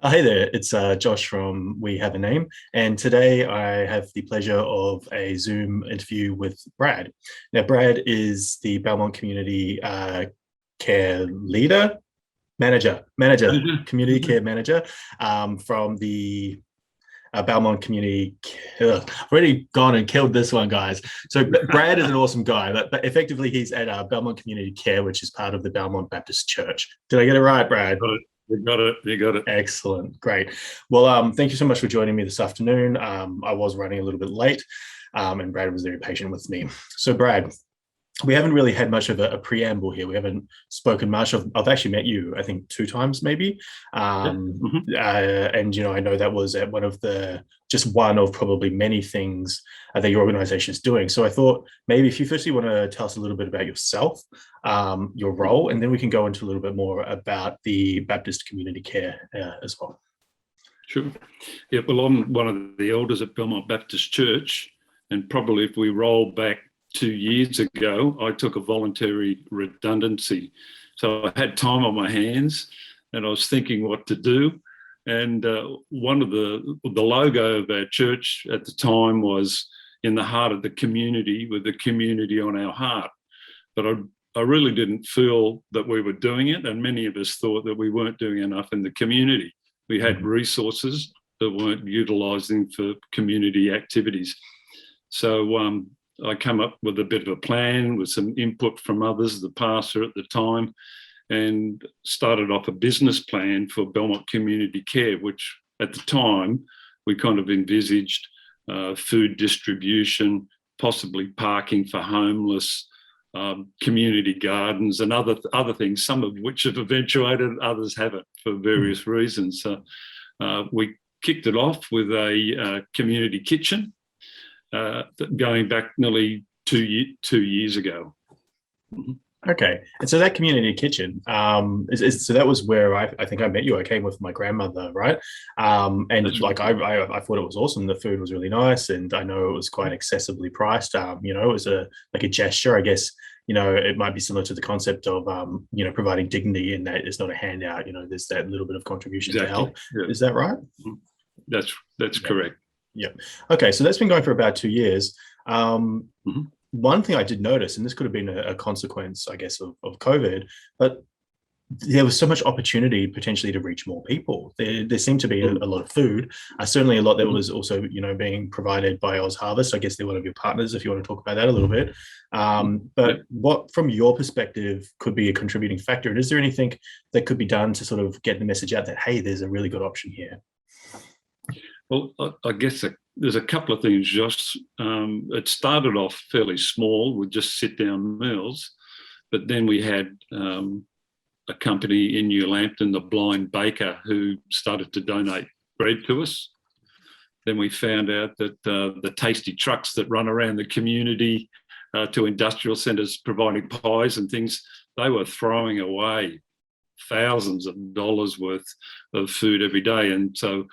Hey there, it's Josh from We Have a Name, and today I have the pleasure of a Zoom interview with Brad. Now, Brad is the Belmont Community Care leader, community care manager from the Belmont Community. I've already gone and killed this one, guys. So Brad is an awesome guy, but effectively he's at Belmont Community Care, which is part of the Belmont Baptist Church. Did I get it right, Brad? Got it. You got it. You got it. Excellent. Great. Well, thank you so much for joining me this afternoon. I was running a little bit late, and Brad was very patient with me. So, Brad, we haven't really had much of a preamble here. We haven't spoken much. I've actually met you, I think, two times maybe. Yeah. And, I know that was at just one of probably many things that your organization is doing. So I thought maybe if you firstly want to tell us a little bit about yourself, your role, and then we can go into a little bit more about the Baptist Community Care as well. Sure. Yeah, well, I'm one of the elders at Belmont Baptist Church, and probably if we roll back 2 years ago, I took a voluntary redundancy. So I had time on my hands and I was thinking what to do. And one of the logo of our church at the time was in the heart of the community, with the community on our heart. But I really didn't feel that we were doing it. And many of us thought that we weren't doing enough in the community. We had resources that weren't utilising for community activities. So I came up with a bit of a plan with some input from others, the pastor at the time, and started off a business plan for Belmont Community Care, which at the time we kind of envisaged food distribution, possibly parking for homeless, community gardens and other things, some of which have eventuated, others haven't for various reasons. So we kicked it off with a community kitchen, going back nearly two years ago. Okay, and so that community kitchen, so that was where I think I met you. I came with my grandmother, right? And That's like right. I thought it was awesome. The food was really nice, and I know it was quite accessibly priced. It was like a gesture, I guess. It might be similar to the concept of providing dignity in that it's not a handout. There's that little bit of contribution to Exactly. help. Yeah. Is that right? That's Yeah. correct. Yeah. Okay, so that's been going for about 2 years. Mm-hmm. One thing I did notice, and this could have been a consequence, I guess, of COVID, but there was so much opportunity potentially to reach more people. There seemed to be a lot of food, certainly a lot that was also, being provided by Oz Harvest. I guess they're one of your partners, if you want to talk about that a little bit. But what, from your perspective, could be a contributing factor? And is there anything that could be done to sort of get the message out that, hey, there's a really good option here? Well, I guess there's a couple of things, Josh. It started off fairly small with just sit-down meals, but then we had a company in New Lambton, the Blind Baker, who started to donate bread to us. Then we found out that the tasty trucks that run around the community to industrial centres providing pies and things, they were throwing away thousands of dollars worth of food every day. And so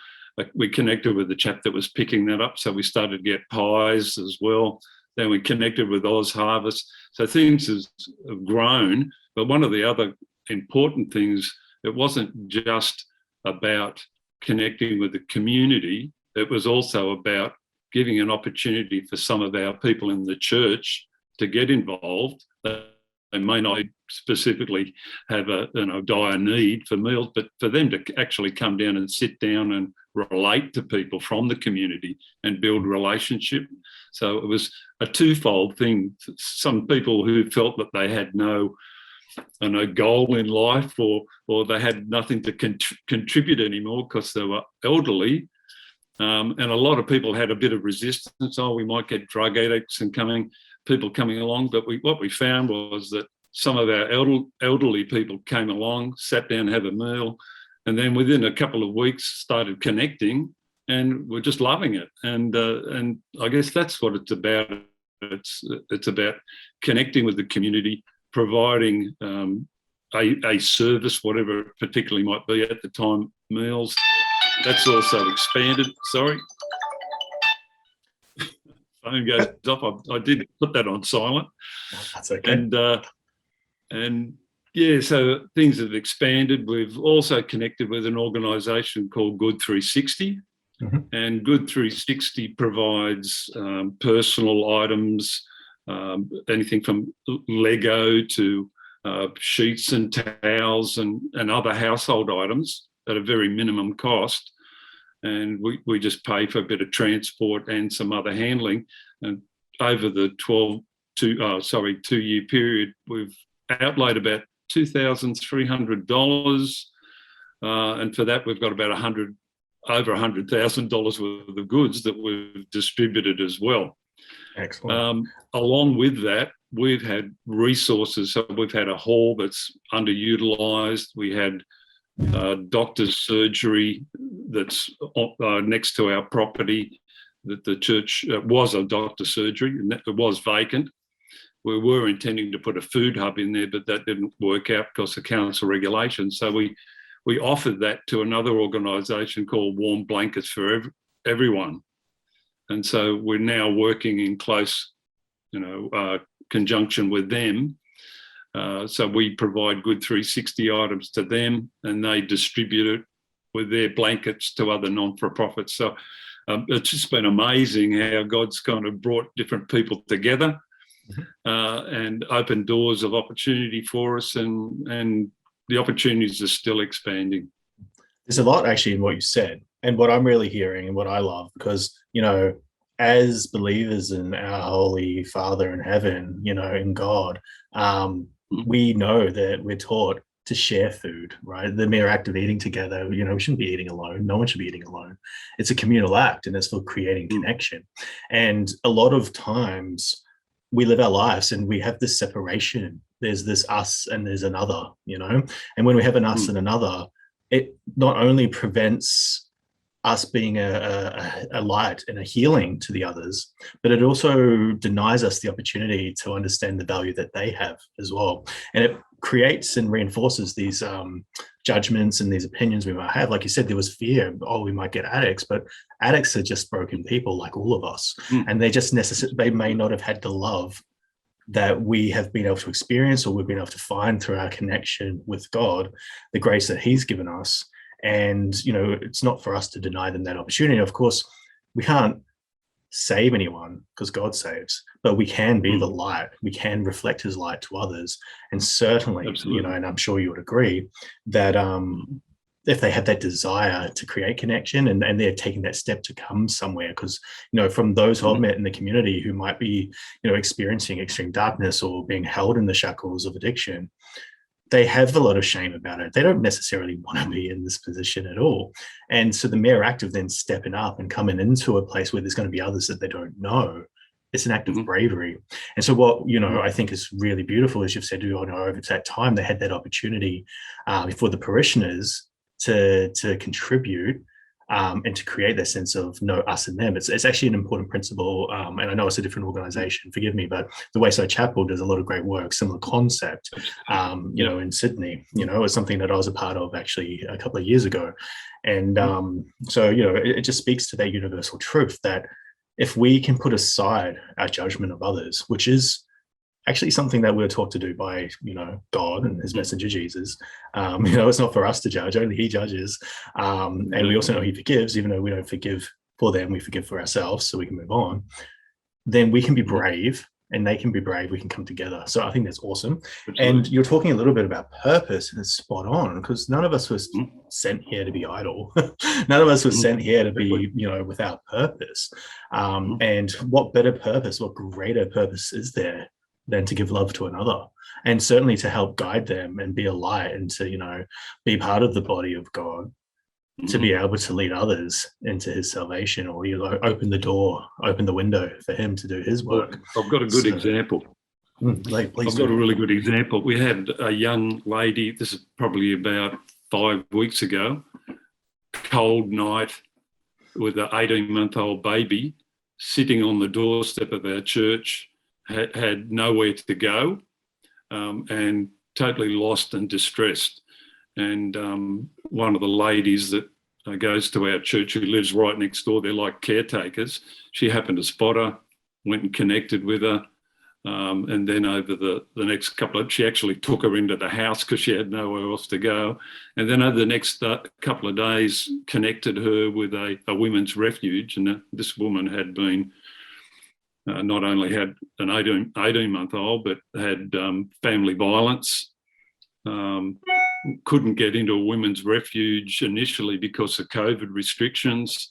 we connected with the chap that was picking that up. So we started to get pies as well. Then we connected with Oz Harvest. So things have grown. But one of the other important things, it wasn't just about connecting with the community. It was also about giving an opportunity for some of our people in the church to get involved. They may not specifically have a dire need for meals, but for them to actually come down and sit down and relate to people from the community and build relationship. So it was a twofold thing. Some people who felt that they had no goal in life, or they had nothing to contribute anymore because they were elderly. And a lot of people had a bit of resistance. Oh, we might get drug addicts and people coming along. But what we found was that some of our elderly people came along, sat down, had a meal, and then within a couple of weeks started connecting, and we're just loving it. And I guess that's what it's about. It's about connecting with the community, providing a service, whatever it particularly might be at the time, meals. That's also expanded. Sorry. Phone goes off. I did put that on silent. That's okay. And Yeah, so things have expanded. We've also connected with an organisation called Good 360, and Good 360 provides personal items, anything from Lego to sheets and towels and other household items at a very minimum cost. And we just pay for a bit of transport and some other handling. And over the 2-year period, we've outlaid about $2,300, and for that we've got about over $100,000 worth of goods that we've distributed as well. Excellent. Along with that, we've had resources. So we've had a hall that's underutilised. We had doctor's surgery that's next to our property. That the church was a doctor's surgery, and it was vacant. We were intending to put a food hub in there, but that didn't work out because of council regulations. So we offered that to another organisation called Warm Blankets for Everyone. And so we're now working in close, conjunction with them. So we provide Good 360 items to them, and they distribute it with their blankets to other non-for-profits. So it's just been amazing how God's kind of brought different people together. And open doors of opportunity for us, and the opportunities are still expanding. There's a lot actually in what you said, and what I'm really hearing and what I love, because, as believers in our Holy Father in heaven, in God, we know that we're taught to share food, right? The mere act of eating together, we shouldn't be eating alone. No one should be eating alone. It's a communal act, and it's for creating connection. And a lot of times, we live our lives and we have this separation. There's this us and there's another, and when we have an us and another, it not only prevents us being a light and a healing to the others, but it also denies us the opportunity to understand the value that they have as well. And it creates and reinforces these judgments and these opinions we might have. Like you said, there was fear, we might get addicts, but addicts are just broken people like all of us. And they may not have had the love that we have been able to experience, or we've been able to find through our connection with God, the grace that he's given us. And, it's not for us to deny them that opportunity. Of course, we can't save anyone because God saves, but we can be the light. We can reflect his light to others. And certainly, Absolutely. And I'm sure you would agree that if they have that desire to create connection, and they're taking that step to come somewhere, because, from those who I've met in the community who might be, experiencing extreme darkness or being held in the shackles of addiction, they have a lot of shame about it. They don't necessarily want to be in this position at all. And so the mere act of then stepping up and coming into a place where there's going to be others that they don't know, it's an act of bravery. And so what, I think is really beautiful, as you've said, over that time, they had that opportunity for the parishioners to contribute and to create that sense of us and them. It's actually an important principle. And I know it's a different organization, forgive me, but the Wayside Chapel does a lot of great work, similar concept, in Sydney. It's something that I was a part of actually a couple of years ago. And so, it just speaks to that universal truth that if we can put aside our judgment of others, which is actually something that we're taught to do by, God and his messenger, Jesus. It's not for us to judge, only he judges. And we also know he forgives, even though we don't forgive for them, we forgive for ourselves so we can move on. Then we can be brave and they can be brave. We can come together. So I think that's awesome. Absolutely. And you're talking a little bit about purpose, and it's spot on, because none of us was sent here to be idle. None of us was sent here to be, without purpose. And what better purpose, what greater purpose is there than to give love to another, and certainly to help guide them and be a light, and to, be part of the body of God, to be able to lead others into his salvation, or, open the door, open the window for him to do his work. I've got a good example. I've got a really good example. We had a young lady, this is probably about 5 weeks ago, cold night with an 18-month-old baby sitting on the doorstep of our church, had nowhere to go, and totally lost and distressed. And one of the ladies that goes to our church, who lives right next door, they're like caretakers, she happened to spot her, went and connected with her, And then over the next she actually took her into the house because she had nowhere else to go. And then over the next couple of days, connected her with a women's refuge. And this woman had been, not only had an 18-month-old, but had family violence. Couldn't get into a women's refuge initially because of COVID restrictions.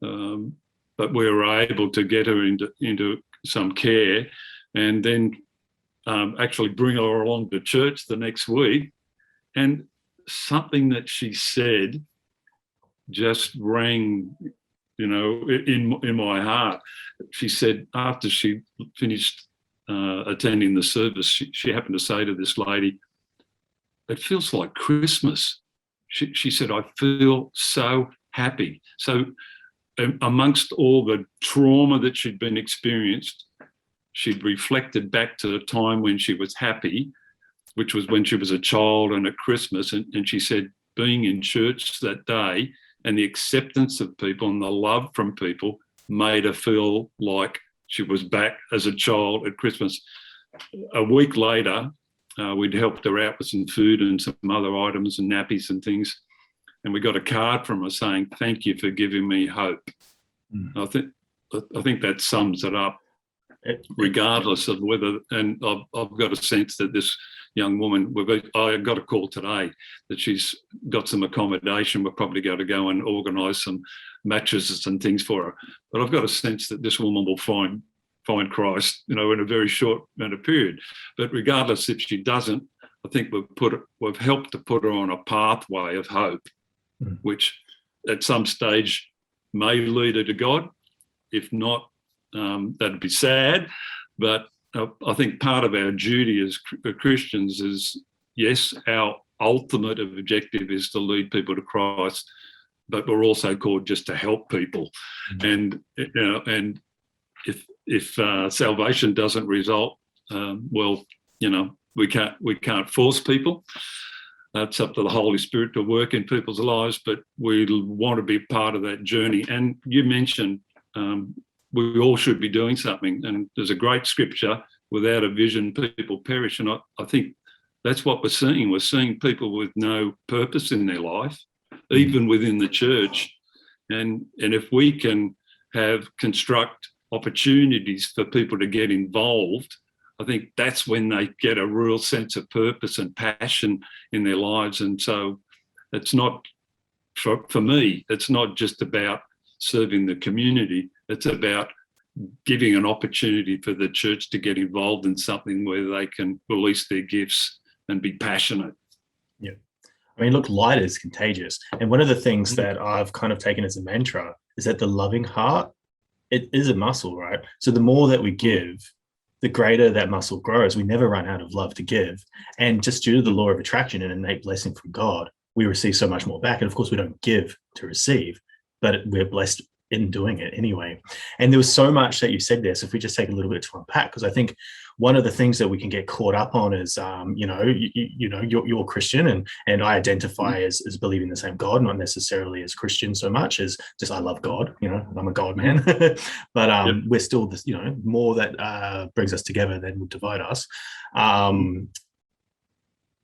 But we were able to get her into some care, and then actually bring her along to church the next week. And something that she said just rang, in my heart. She said after she finished attending the service, she happened to say to this lady, "It feels like Christmas." She said, "I feel so happy." So amongst all the trauma that she'd been experienced, she'd reflected back to the time when she was happy, which was when she was a child and at Christmas. And she said being in church that day and the acceptance of people and the love from people made her feel like she was back as a child at Christmas. A week later, we'd helped her out with some food and some other items and nappies and things. And we got a card from her saying, "Thank you for giving me hope." I think that sums it up, regardless of whether, and I've got a sense that this young woman, I got a call today that she's got some accommodation. We're probably going to go and organise some mattresses and things for her. But I've got a sense that this woman will find Christ, in a very short amount of period. But regardless if she doesn't, I think we've helped to put her on a pathway of hope, which at some stage may lead her to God. If not, that'd be sad. But I think part of our duty as Christians is, yes, our ultimate objective is to lead people to Christ, but we're also called just to help people. And if salvation doesn't result, we can't force people. It's up to the Holy Spirit to work in people's lives, but we want to be part of that journey. And you mentioned we all should be doing something. And there's a great scripture, without a vision, people perish. And I think that's what we're seeing. We're seeing people with no purpose in their life, even within the church. And if we can construct opportunities for people to get involved, I think that's when they get a real sense of purpose and passion in their lives. And so it's not, for me, it's not just about serving the community. It's about giving an opportunity for the church to get involved in something where they can release their gifts and be passionate. Yeah. I mean, look, light is contagious. And one of the things that I've kind of taken as a mantra is that the loving heart, it is a muscle, right? So the more that we give, the greater that muscle grows. We never run out of love to give. And just due to the law of attraction and innate blessing from God, we receive so much more back. And of course, we don't give to receive, but we're blessed in doing it anyway. And there was so much that you said there. So if we just take a little bit to unpack, because I think one of the things that we can get caught up on is, you're Christian and I identify as believing the same God, not necessarily as Christian so much as just I love God, I'm a God man, but we're still this, more that brings us together than would divide us.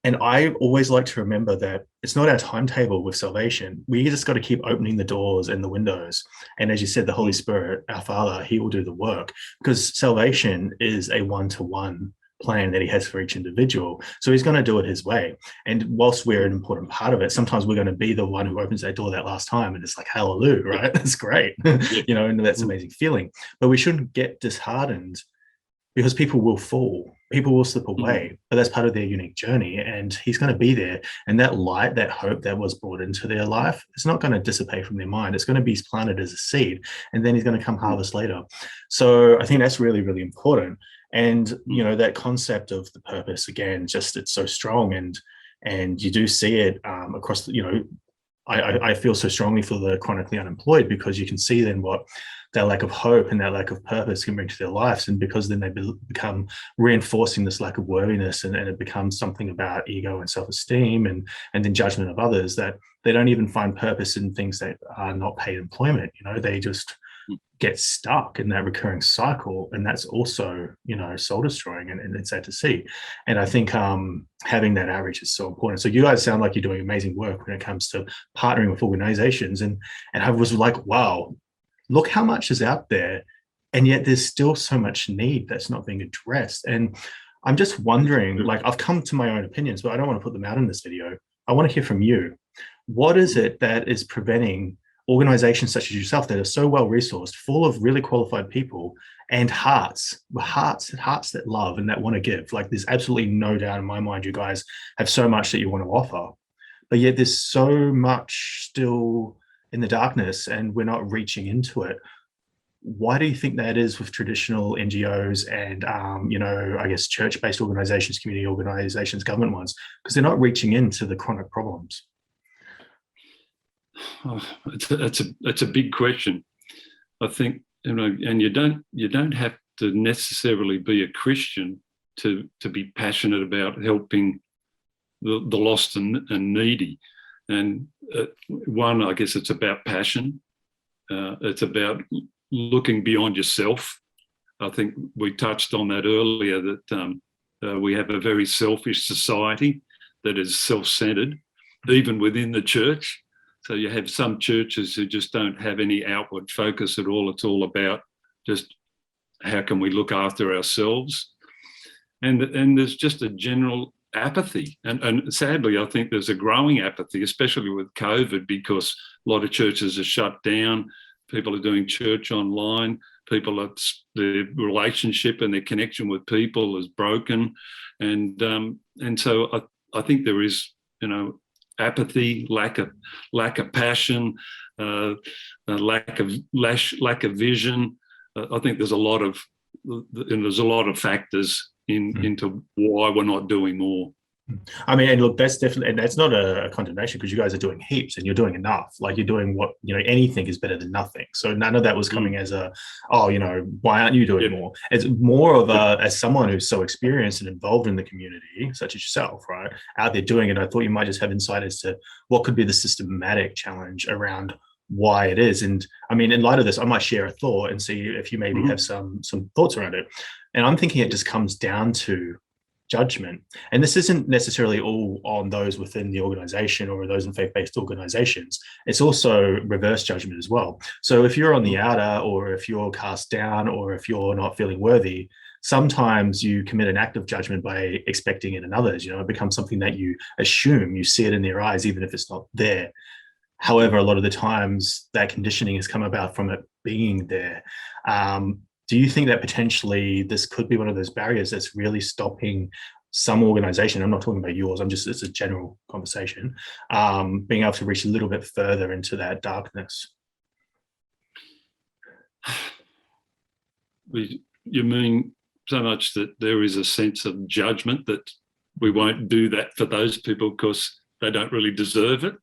And I always like to remember that it's not our timetable with salvation. We just got to keep opening the doors and the windows. And as you said, the Holy Spirit, our Father, he will do the work, because salvation is a one-to-one plan that he has for each individual. So he's going to do it his way. And whilst we're an important part of it, sometimes we're going to be the one who opens that door that last time. And it's like, hallelujah, right? That's great. And that's an amazing feeling. But we shouldn't get disheartened, because people will fall, people will slip away, but that's part of their unique journey, and he's going to be there. And that light, that hope that was brought into their life, it's not going to dissipate from their mind. It's going to be planted as a seed, and then he's going to come harvest later. So I think that's really, really important. And, that concept of the purpose, again, just it's so strong, and you do see it across, I feel so strongly for the chronically unemployed, because you can see then what that lack of hope and that lack of purpose can bring to their lives. And because then they become reinforcing this lack of worthiness, and it becomes something about ego and self-esteem and then judgment of others, that they don't even find purpose in things that are not paid employment. They just get stuck in that recurring cycle, and that's also, soul destroying, and it's sad to see. And I think having that outreach is so important. So you guys sound like you're doing amazing work when it comes to partnering with organizations, and I was like, wow, look how much is out there, and yet there's still so much need that's not being addressed. And I'm just wondering, like, I've come to my own opinions, but I don't want to put them out in this video. I want to hear from you. What is it that is preventing organizations such as yourself that are so well resourced, full of really qualified people, and hearts that love and that want to give? Like, there's absolutely no doubt in my mind you guys have so much that you want to offer, but yet there's so much still in the darkness and we're not reaching into it. Why do you think that is with traditional NGOs and, I guess, church-based organizations, community organizations, government ones? Because they're not reaching into the chronic problems. Oh, it's a big question. I think, and you don't have to necessarily be a Christian to be passionate about helping the lost and needy. And one, I guess it's about passion. It's about looking beyond yourself. I think we touched on that earlier, that we have a very selfish society that is self-centered, even within the church. So you have some churches who just don't have any outward focus at all. It's all about just how can we look after ourselves. And there's just a general apathy. And sadly, I think there's a growing apathy, especially with COVID, because a lot of churches are shut down. People are doing church online. Their relationship and their connection with people is broken. And so I think there is, apathy, lack of passion, lack of vision. I think there's a lot of factors into why we're not doing more. I mean, and look, that's definitely, and that's not a condemnation, because you guys are doing heaps and you're doing enough. Like, you're doing what, anything is better than nothing. So none of that was coming as why aren't you doing more? It's more of as someone who's so experienced and involved in the community, such as yourself, right, out there doing it. I thought you might just have insight as to what could be the systematic challenge around why it is. And I mean, in light of this, I might share a thought and see if you maybe have some thoughts around it. And I'm thinking it just comes down to judgment. And this isn't necessarily all on those within the organization or those in faith-based organizations. It's also reverse judgment as well. So if you're on the outer, or if you're cast down, or if you're not feeling worthy, sometimes you commit an act of judgment by expecting it in others. It becomes something that you assume, you see it in their eyes, even if it's not there. However, a lot of the times that conditioning has come about from it being there. Do you think that potentially this could be one of those barriers that's really stopping some organization? I'm not talking about yours, it's a general conversation, being able to reach a little bit further into that darkness? You mean so much that there is a sense of judgment that we won't do that for those people because they don't really deserve it?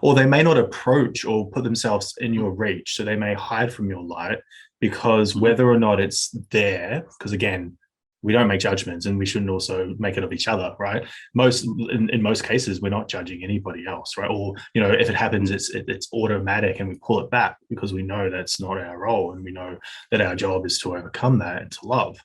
Or they may not approach or put themselves in your reach, so they may hide from your light, because whether or not it's there, because again, we don't make judgments, and we shouldn't also make it of each other, right? In most cases, we're not judging anybody else, right? Or if it happens, it's automatic, and we pull it back because we know that's not our role, and we know that our job is to overcome that and to love.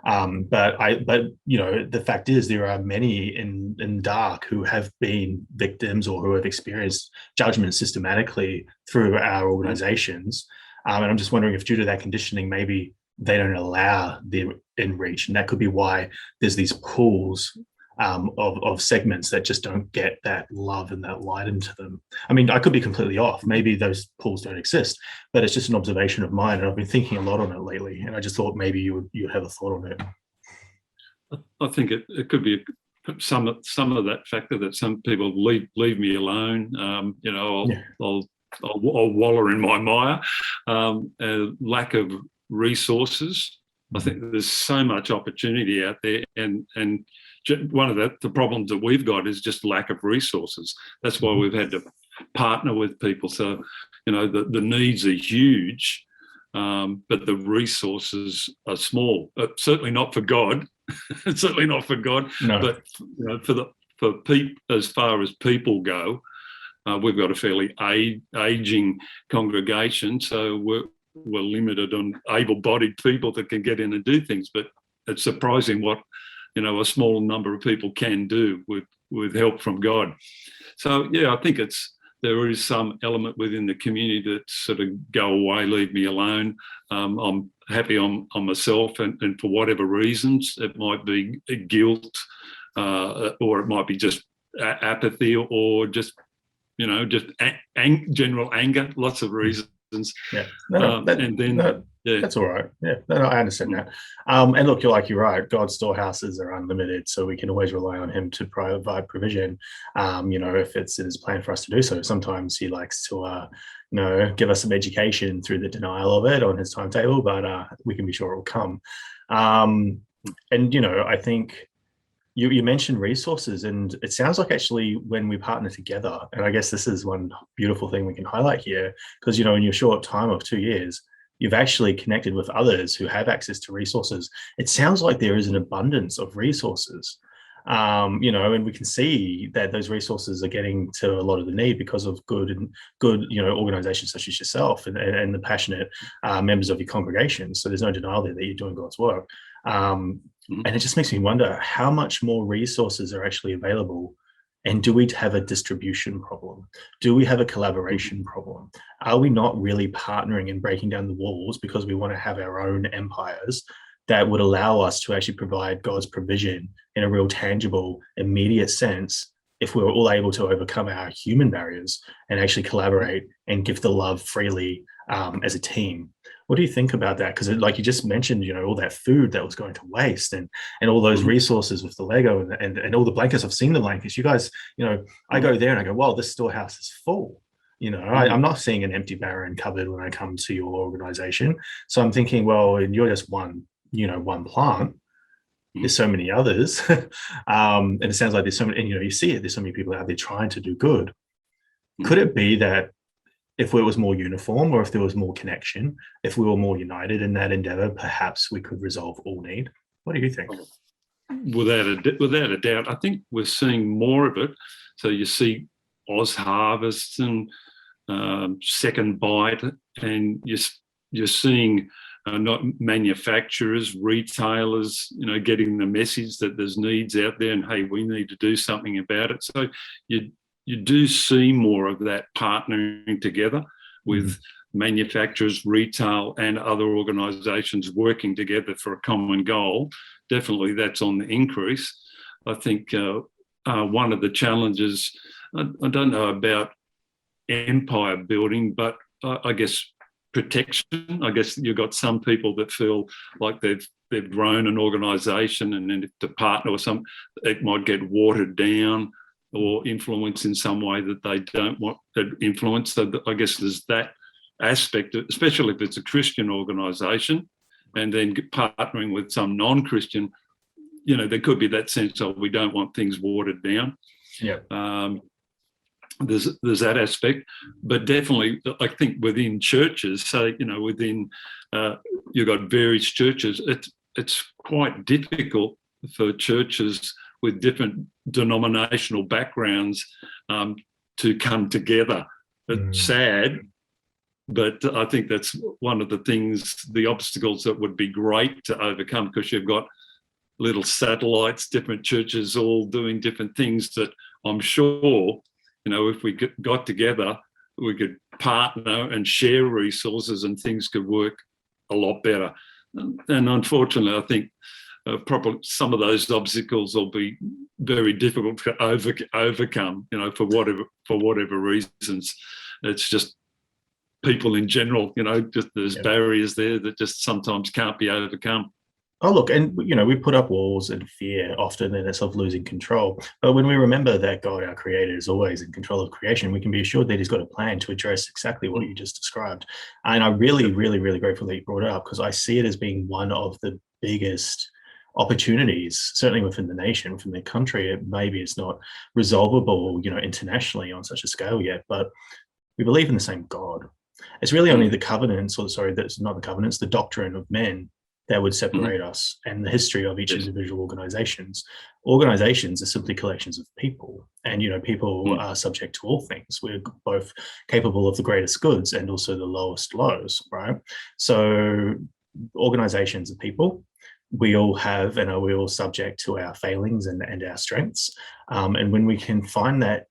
But the fact is, there are many in dark who have been victims or who have experienced judgment systematically through our organizations. And I'm just wondering if, due to that conditioning, maybe they don't allow their in reach, and that could be why there's these pools of segments that just don't get that love and that light into them. I mean, I could be completely off. Maybe those pools don't exist, but it's just an observation of mine, and I've been thinking a lot on it lately, and I just thought maybe you'd have a thought on it. I think it could be some of that factor that some people leave me alone. I'll wallow in my mire. Lack of resources. I think there's so much opportunity out there, and one of the problems that we've got is just lack of resources. That's why we've had to partner with people. So, the needs are huge, but the resources are small. Certainly not for God. Certainly not for God. No. But for people, as far as people go, we've got a fairly aging congregation, so we're limited on able-bodied people that can get in and do things, but it's surprising what, a small number of people can do with help from God. So, yeah, I think there is some element within the community that sort of go away, leave me alone. I'm happy on myself, and for whatever reasons, it might be guilt, or it might be just apathy, or just, general anger, lots of reasons. Yeah. That's all right. Yeah, I understand that. And look, you're right. God's storehouses are unlimited, so we can always rely on Him to provide provision. If it's His plan for us to do so. Sometimes He likes to, give us some education through the denial of it on His timetable, but we can be sure it will come. And I think you mentioned resources, and it sounds like actually when we partner together, and I guess this is one beautiful thing we can highlight here, because in your short time of 2 years, you've actually connected with others who have access to resources. It sounds like there is an abundance of resources, and we can see that those resources are getting to a lot of the need because of good organizations such as yourself and the passionate members of your congregation. So there's no denial there that you're doing God's work. And it just makes me wonder how much more resources are actually available, and do we have a distribution problem? Do we have a collaboration problem? Are we not really partnering and breaking down the walls because we want to have our own empires that would allow us to actually provide God's provision in a real tangible, immediate sense if we were all able to overcome our human barriers and actually collaborate and give the love freely as a team? What do you think about that? Because like you just mentioned, all that food that was going to waste and all those resources with the Lego and all the blankets. I've seen the blankets. You guys, I go there and I go, wow, this storehouse is full. I'm not seeing an empty barren cupboard when I come to your organization. So I'm thinking, well, and you're just one plant. There's so many others. And it sounds like there's so many, and you see it, there's so many people out there trying to do good. Could it be that if it was more uniform, or if there was more connection, if we were more united in that endeavor, perhaps we could resolve all need? What do you think? Without a doubt, I think we're seeing more of it. So you see Oz Harvests and Second Bite, and you're seeing not manufacturers, retailers, getting the message that there's needs out there, and hey, we need to do something about it. So you do see more of that partnering together with manufacturers, retail, and other organisations working together for a common goal. Definitely that's on the increase. I think one of the challenges, I don't know about empire building, but I guess protection. I guess you've got some people that feel like they've grown an organisation, and then to partner with some, it might get watered down or influence in some way that they don't want to influence. So I guess there's that aspect, especially if it's a Christian organisation, and then partnering with some non-Christian, there could be that sense of we don't want things watered down. Yeah. There's that aspect, but definitely I think within churches, so within you've got various churches, it's quite difficult for churches with different denominational backgrounds to come together. It's sad, but I think that's one of the things, the obstacles that would be great to overcome, because you've got little satellites, different churches all doing different things that I'm sure, if we got together, we could partner and share resources and things could work a lot better. And unfortunately, I think probably some of those obstacles will be very difficult to overcome, for whatever reasons. It's just people in general, just there's barriers there that just sometimes can't be overcome. Oh, look, and we put up walls and fear often, and it's of losing control. But when we remember that God, our Creator, is always in control of creation, we can be assured that He's got a plan to address exactly what you just described. And I'm really, really, really grateful that you brought it up, because I see it as being one of the biggest opportunities, certainly within the nation, within the country. Maybe it's not resolvable, internationally on such a scale yet, but we believe in the same God. It's really only the covenants, that's not the covenants, the doctrine of men that would separate us, and the history of each Yes. individual organizations are simply collections of people, and people are subject to all things. We're both capable of the greatest goods and also the lowest lows, right? So organizations are people. We all have, and we're all subject to our failings and our strengths, and when we can find that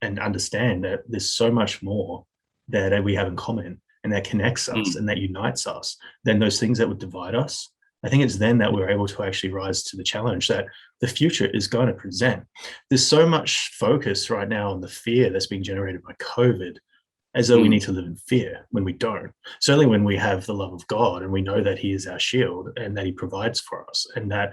and understand that there's so much more that we have in common and that connects us and that unites us than those things that would divide us. I think it's then that we're able to actually rise to the challenge that the future is going to present. There's so much focus right now on the fear that's being generated by COVID, as though we need to live in fear when we don't. Certainly when we have the love of God and we know that he is our shield and that he provides for us, and that,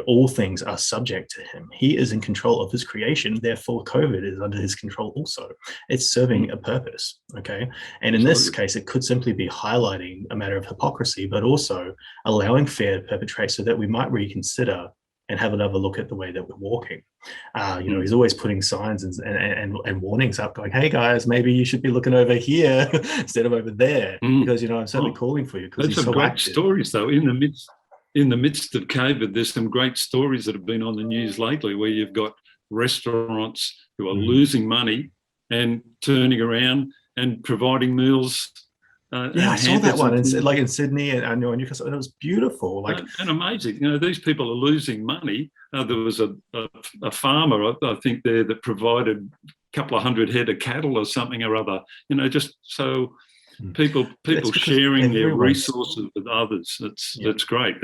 all things are subject to him. He is in control of his creation. Therefore, COVID is under his control also. It's serving a purpose, okay? And in this case, it could simply be highlighting a matter of hypocrisy, but also allowing fear to perpetrate so that we might reconsider and have another look at the way that we're walking. He's always putting signs and warnings up going, hey guys, maybe you should be looking over here instead of over there, because, I'm certainly calling for you. Because there's some great stories though, in the midst of COVID, there's some great stories that have been on the news lately where you've got restaurants who are losing money and turning around and providing meals. I saw that one in Sydney and Newcastle, and it was beautiful, and amazing. These people are losing money. There was a farmer, I think, there that provided a couple of hundred head of cattle or something or other. Just so people sharing their resources with others. That's great.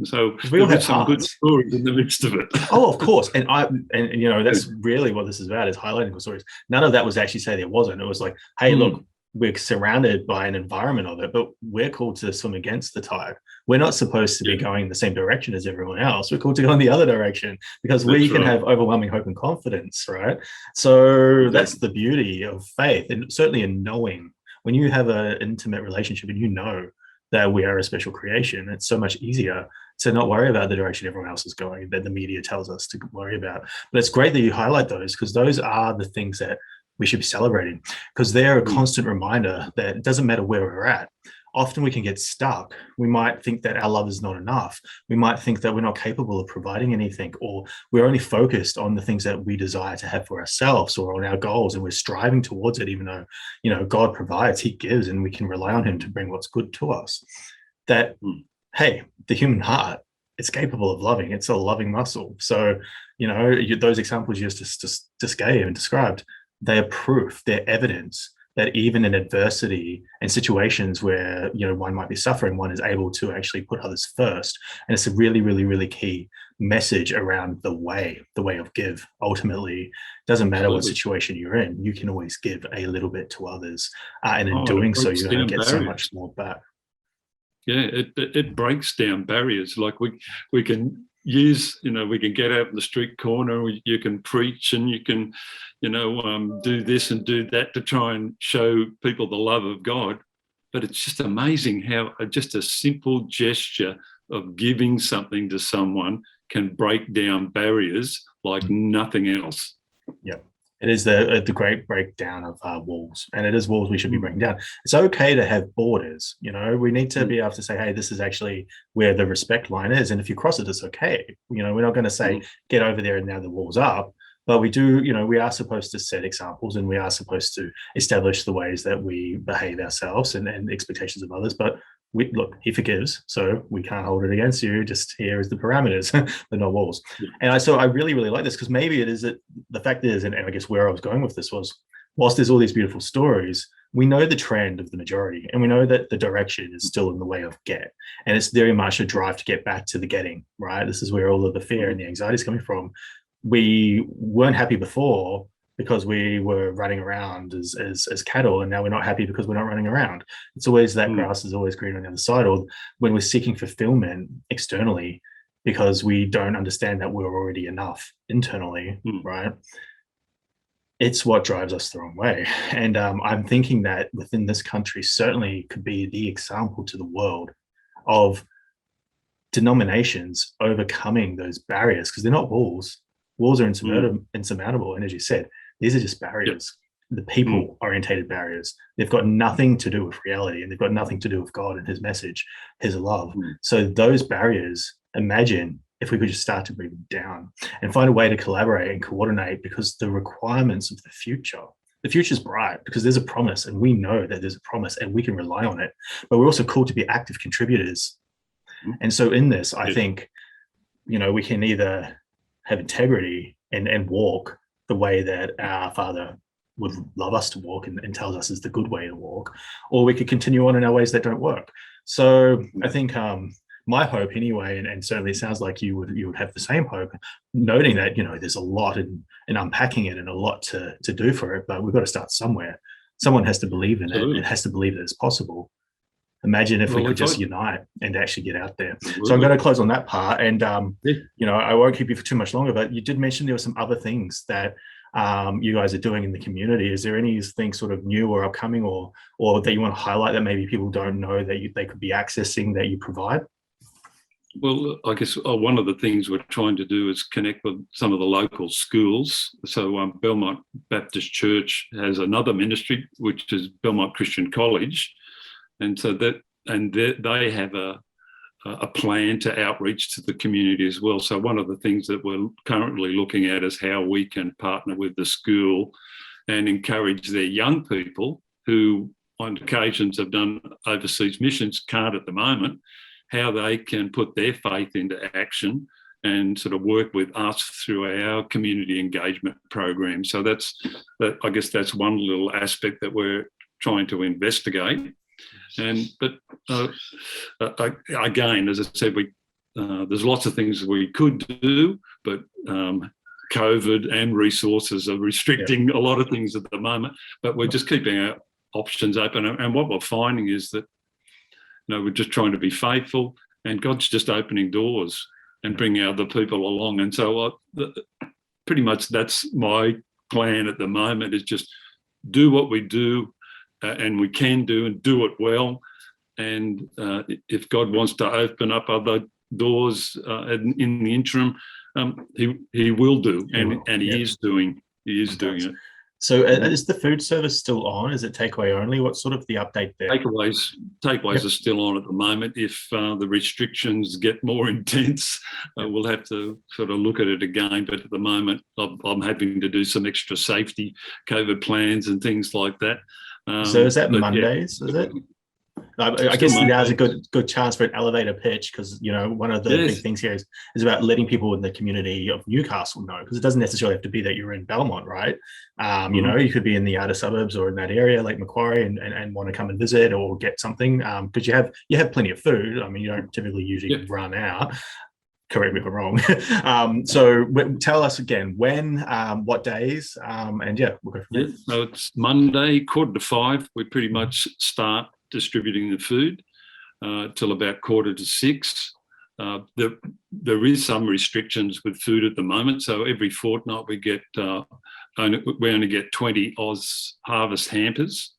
So we all have some good stories in the midst of it. Oh, of course, and that's really what this is about, is highlighting good stories. None of that was actually say there wasn't. It was like, hey, look. We're surrounded by an environment of it, but we're called to swim against the tide. We're not supposed to be going the same direction as everyone else. We're called to go in the other direction because we can have overwhelming hope and confidence, right? So that's the beauty of faith, and certainly in knowing when you have an intimate relationship and you know that we are a special creation, it's so much easier to not worry about the direction everyone else is going that the media tells us to worry about. But it's great that you highlight those, because those are the things that we should be celebrating, because they're a constant reminder that it doesn't matter where we're at. Often we can get stuck. We might think that our love is not enough. We might think that we're not capable of providing anything, or we're only focused on the things that we desire to have for ourselves or on our goals, and we're striving towards it, even though, God provides, he gives, and we can rely on him to bring what's good to us. That, hey, the human heart, it's capable of loving. It's a loving muscle. So, those examples you just gave and described, they are proof, they're evidence that even in adversity and situations where, one might be suffering, one is able to actually put others first. And it's a really, really, really key message around the way of give. Ultimately, it doesn't matter what situation you're in, you can always give a little bit to others. And in doing so, you're going to get so much more back. Yeah, it breaks down barriers. Like we can use, we can get out in the street corner, you can preach, and you can, do this and do that to try and show people the love of God. But it's just amazing how just a simple gesture of giving something to someone can break down barriers like nothing else. Yeah. It is the great breakdown of walls, and it is walls we should be breaking down. It's okay to have borders. We need to be able to say, hey, this is actually where the respect line is, and if you cross it, it's okay. We're not going to say get over there and now the wall's up, but we do. We are supposed to set examples, and we are supposed to establish the ways that we behave ourselves and expectations of others. But look, he forgives, so we can't hold it against you. Just here is the parameters, but not walls. And I really, really like this, because maybe it is that the fact is, and I guess where I was going with this was, whilst there's all these beautiful stories, we know the trend of the majority, and we know that the direction is still in the way of get, and it's very much a drive to get back to the getting, right? This is where all of the fear and the anxiety is coming from. We weren't happy before because we were running around as cattle, and now we're not happy because we're not running around. It's always that grass is always green on the other side, or when we're seeking fulfillment externally because we don't understand that we're already enough internally, right? It's what drives us the wrong way. And I'm thinking that within this country certainly could be the example to the world of denominations overcoming those barriers, because they're not walls. Walls are insurmountable, and as you said, these are just barriers. the people orientated barriers. They've got nothing to do with reality, and they've got nothing to do with God and his message, his love. So those barriers, imagine if we could just start to bring them down and find a way to collaborate and coordinate, because the requirements of the future's bright, because there's a promise, and we know that there's a promise and we can rely on it, but we're also called to be active contributors. And so in this, I think, we can either have integrity and walk the way that our Father would love us to walk and tells us is the good way to walk, or we could continue on in our ways that don't work. So I think my hope anyway, and certainly it sounds like you would have the same hope, noting that there's a lot in unpacking it and a lot to do for it, but we've got to start somewhere. Someone has to believe in it. It has to believe that it's possible. Imagine if we could just unite and actually get out there. So I'm going to close on that part, and I won't keep you for too much longer, but you did mention there were some other things that you guys are doing in the community. Is there anything sort of new or upcoming, or that you want to highlight that maybe people don't know that they could be accessing that you provide? Well, I guess one of the things we're trying to do is connect with some of the local schools. So Belmont Baptist Church has another ministry, which is Belmont Christian College. And so they have a plan to outreach to the community as well. So one of the things that we're currently looking at is how we can partner with the school and encourage their young people who on occasions have done overseas missions, can't at the moment, how they can put their faith into action and sort of work with us through our community engagement program. So I guess that's one little aspect that we're trying to investigate. But again, as I said, there's lots of things we could do, but COVID and resources are restricting a lot of things at the moment. But we're just keeping our options open. And what we're finding is that we're just trying to be faithful, and God's just opening doors and bringing other people along. And so pretty much that's my plan at the moment, is just do what we do and we can do, and do it well. And if God wants to open up other doors in the interim, he will do, and he is doing it. So is the food service still on? Is it takeaway only? What's sort of the update there? Takeaways are still on at the moment. If the restrictions get more intense, we'll have to sort of look at it again. But at the moment, I'm having to do some extra safety COVID plans and things like that. So is that Mondays? Is it? I guess now's a good chance for an elevator pitch, because one of the big things here is about letting people in the community of Newcastle know, because it doesn't necessarily have to be that you're in Belmont, right? You could be in the outer suburbs or in that area like Macquarie and want to come and visit or get something, because you have plenty of food. I mean, you don't typically usually run out. Correct me if I'm wrong. So tell us again when, what days, and we'll go from there. So it's Monday, 4:45. We pretty much start distributing the food till about 5:45. There is some restrictions with food at the moment. So every fortnight we only get 20 Oz harvest hampers.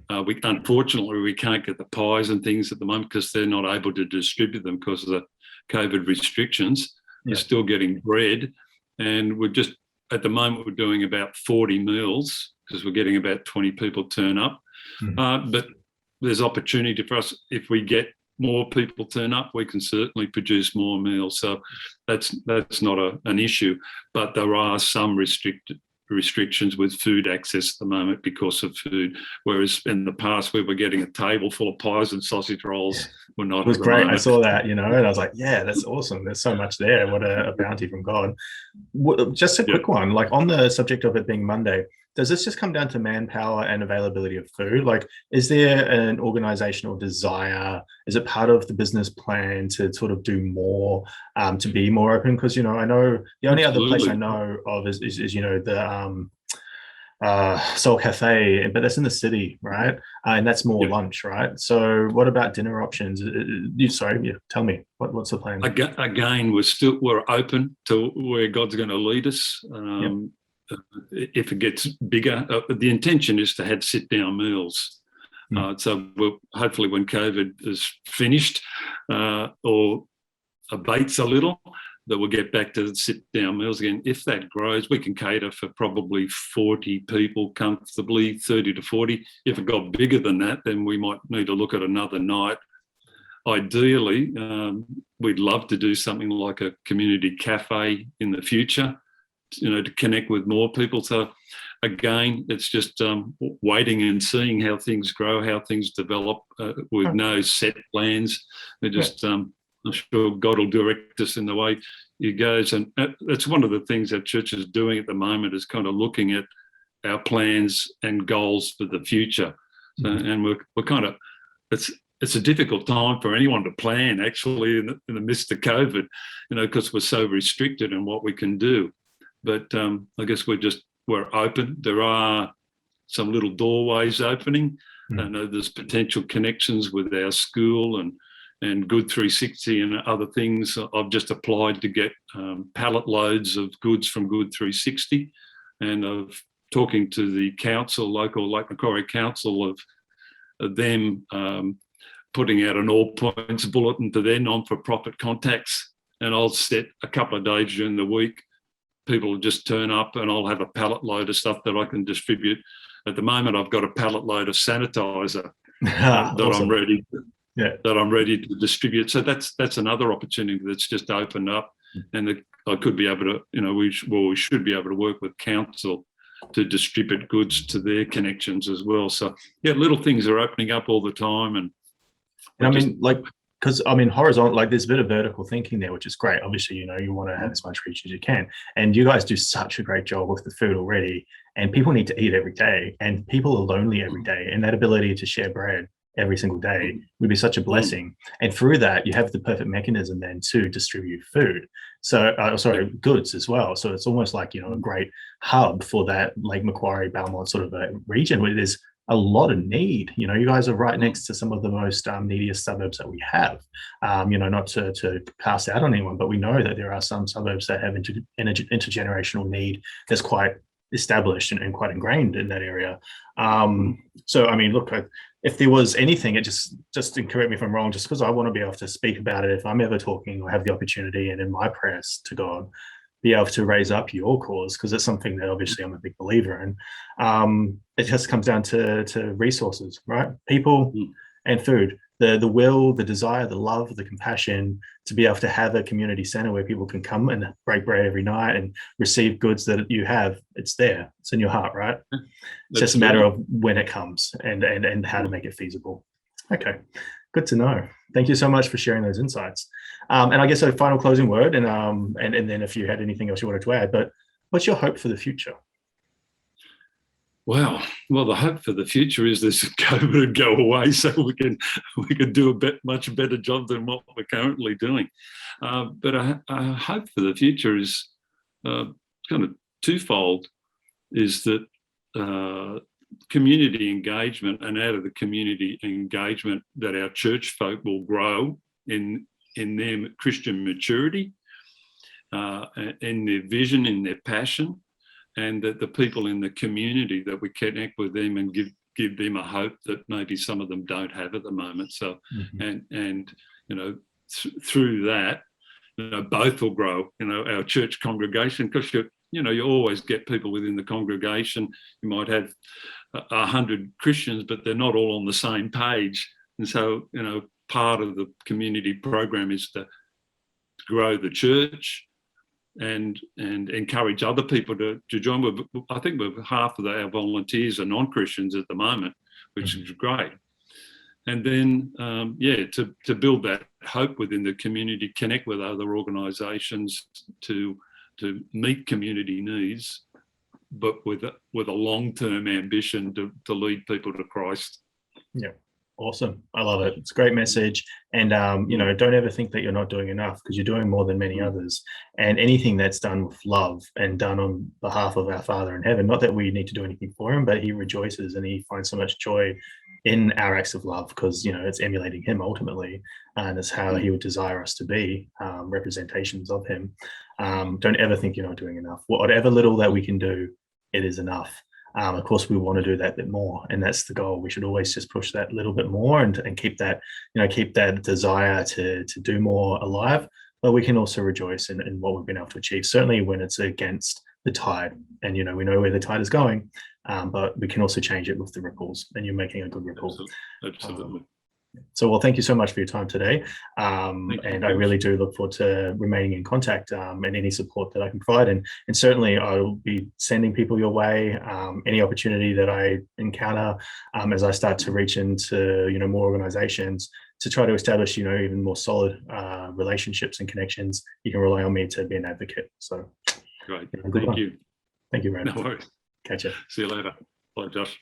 Unfortunately, we can't get the pies and things at the moment because they're not able to distribute them because of the COVID restrictions. We're still getting bread, and at the moment we're doing about 40 meals because we're getting about 20 people turn up. But there's opportunity for us. If we get more people turn up, we can certainly produce more meals. So that's not an issue. But there are some restrictions with food access at the moment because of food. Whereas in the past, we were getting a table full of pies and sausage rolls. We're not. It was great. I saw that, and I was like, yeah, that's awesome. There's so much there. What a bounty from God. Just a quick one, like on the subject of it being Monday, does this just come down to manpower and availability of food? Like, is there an organizational desire? Is it part of the business plan to sort of do more, to be more open? Because, I know the only other place I know of is the Soul Cafe, but that's in the city, right? And that's more lunch, right? So what about dinner options? Tell me, what's the plan? Again, we're open to where God's going to lead us. If it gets bigger, the intention is to have sit-down meals. So hopefully when COVID is finished or abates a little, that we'll get back to sit-down meals again. If that grows, we can cater for probably 40 people comfortably, 30 to 40. If it got bigger than that, then we might need to look at another night. Ideally, we'd love to do something like a community cafe in the future, to connect with more people. So again, it's just waiting and seeing how things grow, how things develop with no set plans. We're just, I'm sure God will direct us in the way He goes. And that's one of the things that church is doing at the moment, is kind of looking at our plans and goals for the future. And we're kind of, it's a difficult time for anyone to plan, actually, in the midst of COVID, because we're so restricted in what we can do. But I guess we're open. There are some little doorways opening. I know there's potential connections with our school and Good 360 and other things. I've just applied to get pallet loads of goods from Good 360, and I've talking to the council, local Lake Macquarie Council, of them putting out an all points bulletin to their non-for-profit contacts, and I'll set a couple of days during the week. People will just turn up and I'll have a pallet load of stuff that I can distribute. At the moment, I've got a pallet load of sanitizer that Awesome. I'm ready to distribute. So that's another opportunity that's just opened up, and I could be able to, we should be able to work with council to distribute goods to their connections as well. So little things are opening up all the time, and I mean, because horizontal, there's a bit of vertical thinking there, which is great. Obviously, you want to have as much reach as you can, and you guys do such a great job with the food already. And people need to eat every day, and people are lonely every day, and that ability to share bread every single day would be such a blessing. And through that, you have the perfect mechanism then to distribute food. So, goods as well. So it's almost like, a great hub for that Lake Macquarie, Belmont sort of a region where there's a lot of need. You guys are right next to some of the most neediest suburbs that we have. Not to pass out on anyone, but we know that there are some suburbs that have intergenerational need that's quite established and quite ingrained in that area. So, look, if there was anything, it just correct me if I'm wrong, just because I want to be able to speak about it if I'm ever talking or have the opportunity, and in my prayers to God, be able to raise up your cause, because it's something that obviously I'm a big believer in. It just comes down to resources, right? People and food, the will, the desire, the love, the compassion to be able to have a community center where people can come and break bread every night and receive goods that you have. It's there. It's in your heart, right? It's just a matter of when it comes and how to make it feasible. Okay, good to know. Thank you so much for sharing those insights. And I guess a final closing word, and then if you had anything else you wanted to add, but what's your hope for the future? Well, the hope for the future is this COVID would go away, so we can do a much better job than what we're currently doing. But our hope for the future is kind of twofold: is that community engagement, and out of the community engagement, that our church folk will grow in their Christian maturity, in their vision, in their passion. And that the people in the community, that we connect with them and give them a hope that maybe some of them don't have at the moment. So, through that, both will grow. Our church congregation, because you always get people within the congregation. You might have 100 Christians, but they're not all on the same page. And so, part of the community program is to grow the church and encourage other people to join. I think half of our volunteers are non-Christians at the moment, which is great. And then, to build that hope within the community, connect with other organisations to meet community needs, but with a long-term ambition to lead people to Christ. Yeah. Awesome. I love it. It's a great message. And, don't ever think that you're not doing enough, because you're doing more than many others. And anything that's done with love and done on behalf of our Father in heaven, not that we need to do anything for him, but he rejoices and he finds so much joy in our acts of love, because, it's emulating him ultimately. And it's how he would desire us to be, representations of him. Don't ever think you're not doing enough. Whatever little that we can do, it is enough. Of course, we want to do that bit more, and that's the goal. We should always just push that little bit more and keep that, keep that desire to do more alive. but we can also rejoice in what we've been able to achieve, certainly when it's against the tide. And, we know where the tide is going, but we can also change it with the ripples, and you're making a good ripple. Absolutely. Well, thank you so much for your time today. Thank you. And I really do look forward to remaining in contact, and any support that I can provide. And certainly I'll be sending people your way, any opportunity that I encounter, as I start to reach into, more organizations to try to establish, even more solid relationships and connections. You can rely on me to be an advocate. So great. Thank you. Thank you, Brad. No worries. Catch you. See you later. Bye, Josh.